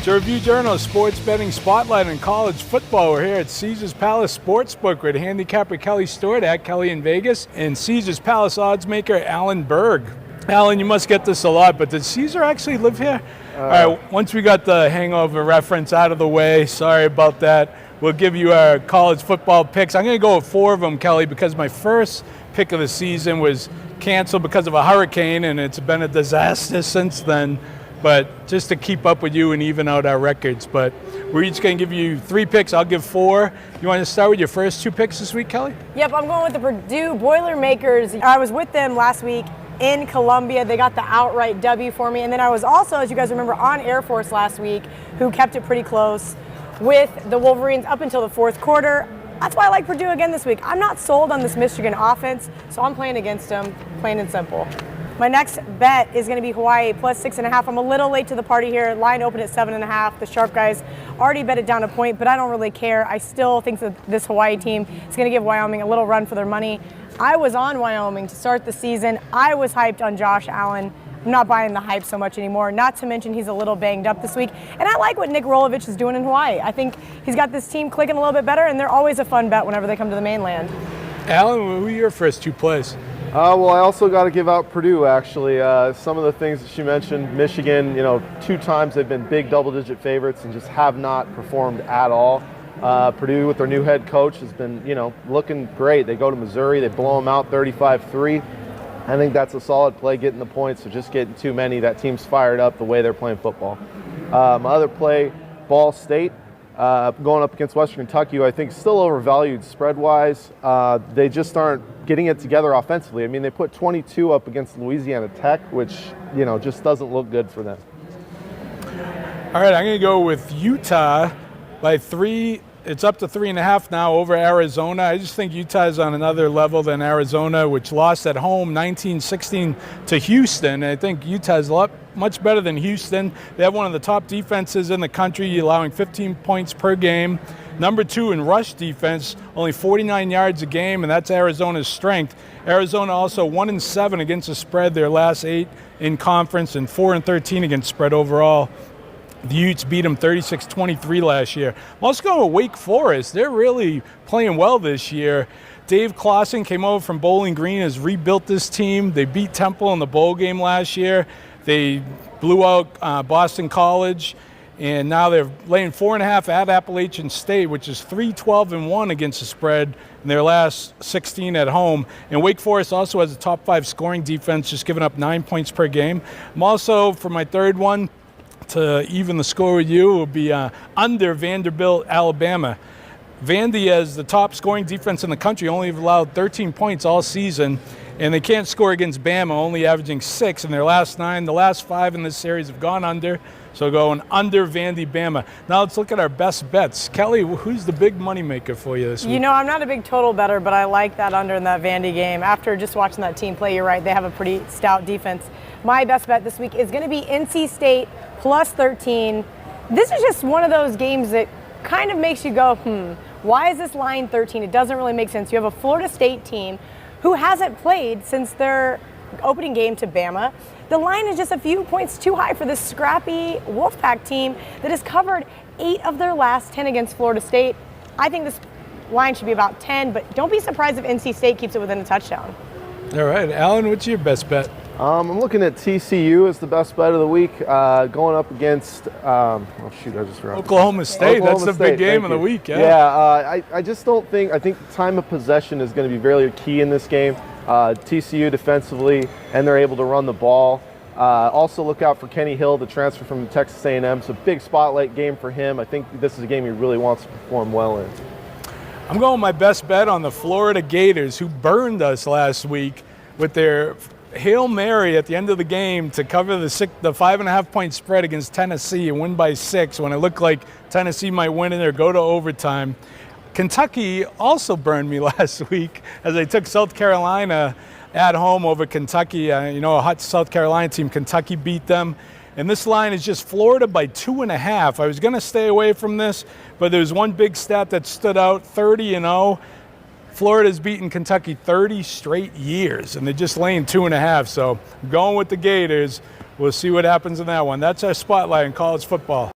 It's a Review Journal Sports Betting Spotlight in college football. We're here at Caesars Palace Sportsbook with handicapper Kelly Stewart at Kelly in Vegas and Caesars Palace oddsmaker Alan Berg. Alan, you must get this a lot, but did Caesar actually live here? All right, once we got the hangover reference out of the way, sorry about that. We'll give you our college football picks. I'm going to go with 4 of them, Kelly, because my first pick of the season was canceled because of a hurricane, and it's been a disaster since then. But just to keep up with you and even out our records. But we're each going to give you 3 picks. I'll give 4. You want to start with your first 2 picks this week, Kelly? Yep, I'm going with the Purdue Boilermakers. I was with them last week in Columbia. They got the outright W for me. And then I was also, as you guys remember, on Air Force last week, who kept it pretty close with the Wolverines up until the 4th quarter. That's why I like Purdue again this week. I'm not sold on this Michigan offense, so I'm playing against them, plain and simple. My next bet is going to be Hawaii plus 6.5. I'm a little late to the party here. Line opened at 7.5. The sharp guys already bet it down a point, but I don't really care. I still think that this Hawaii team is going to give Wyoming a little run for their money. I was on Wyoming to start the season. I was hyped on Josh Allen. I'm not buying the hype so much anymore, not to mention he's a little banged up this week. And I like what Nick Rolovich is doing in Hawaii. I think he's got this team clicking a little bit better, and they're always a fun bet whenever they come to the mainland. Alan, who are your first 2 plays? Well, I also got to give out Purdue, actually. Some of the things that she mentioned, Michigan, 2 times they've been big double-digit favorites and just have not performed at all. Purdue, with their new head coach, has been, looking great. They go to Missouri, they blow them out 35-3. I think that's a solid play, getting the points, so just getting too many. That team's fired up the way they're playing football. My other play, Ball State. Going up against Western Kentucky, who I think is still overvalued spread-wise. They just aren't getting it together offensively. I mean, they put 22 up against Louisiana Tech, which, just doesn't look good for them. All right, I'm going to go with Utah by 3. It's up to 3.5 now over Arizona. I just think Utah is on another level than Arizona, which lost at home 19-16 to Houston. I think Utah is much better than Houston. They have one of the top defenses in the country, allowing 15 points per game. Number 2 in rush defense, only 49 yards a game, and that's Arizona's strength. Arizona also 1-7 against the spread, their last 8 in conference, and 4-13 against spread overall. The Utes beat them 36-23 last year. I'm also going with Wake Forest. They're really playing well this year. Dave Clawson came over from Bowling Green, has rebuilt this team. They beat Temple in the bowl game last year. They blew out Boston College, and now they're laying 4.5 at Appalachian State, which is 3-12-1 against the spread in their last 16 at home. And Wake Forest also has a top 5 scoring defense, just giving up 9 points per game. I'm also, for my third one, to even the score with you, will be under Vanderbilt, Alabama. Vandy has the top scoring defense in the country, only allowed 13 points all season, and they can't score against Bama, only averaging 6 in their last 9. The last 5 in this series have gone under, so going under Vandy, Bama. Now let's look at our best bets. Kelly, who's the big money maker for you this week? I'm not a big total bettor, but I like that under in that Vandy game. After just watching that team play, you're right, they have a pretty stout defense. My best bet this week is going to be NC State plus 13. This is just one of those games that kind of makes you go, why is this line 13? It doesn't really make sense. You have a Florida State team who hasn't played since their opening game to Bama. The line is just a few points too high for this scrappy Wolfpack team that has covered 8 of their last 10 against Florida State. I think this line should be about 10, but don't be surprised if NC State keeps it within a touchdown. All right, Alan, what's your best bet? I'm looking at TCU as the best bet of the week, going up against, I just forgot. Oklahoma State. That's the big game of the week. I just don't think, I think time of possession is going to be very key in this game. TCU defensively, and they're able to run the ball. Also look out for Kenny Hill, the transfer from Texas A&M. It's a big spotlight game for him. I think this is a game he really wants to perform well in. I'm going with my best bet on the Florida Gators, who burned us last week with their Hail Mary at the end of the game to cover the 5.5-point spread against Tennessee and win by 6 when it looked like Tennessee might win in or go to overtime. Kentucky also burned me last week as they took South Carolina at home over Kentucky. A hot South Carolina team. Kentucky beat them. And this line is just Florida by 2.5. I was going to stay away from this, but there's one big stat that stood out, 30-0. Florida's beaten Kentucky 30 straight years, and they're just laying 2.5. So I'm going with the Gators. We'll see what happens in that one. That's our spotlight in college football.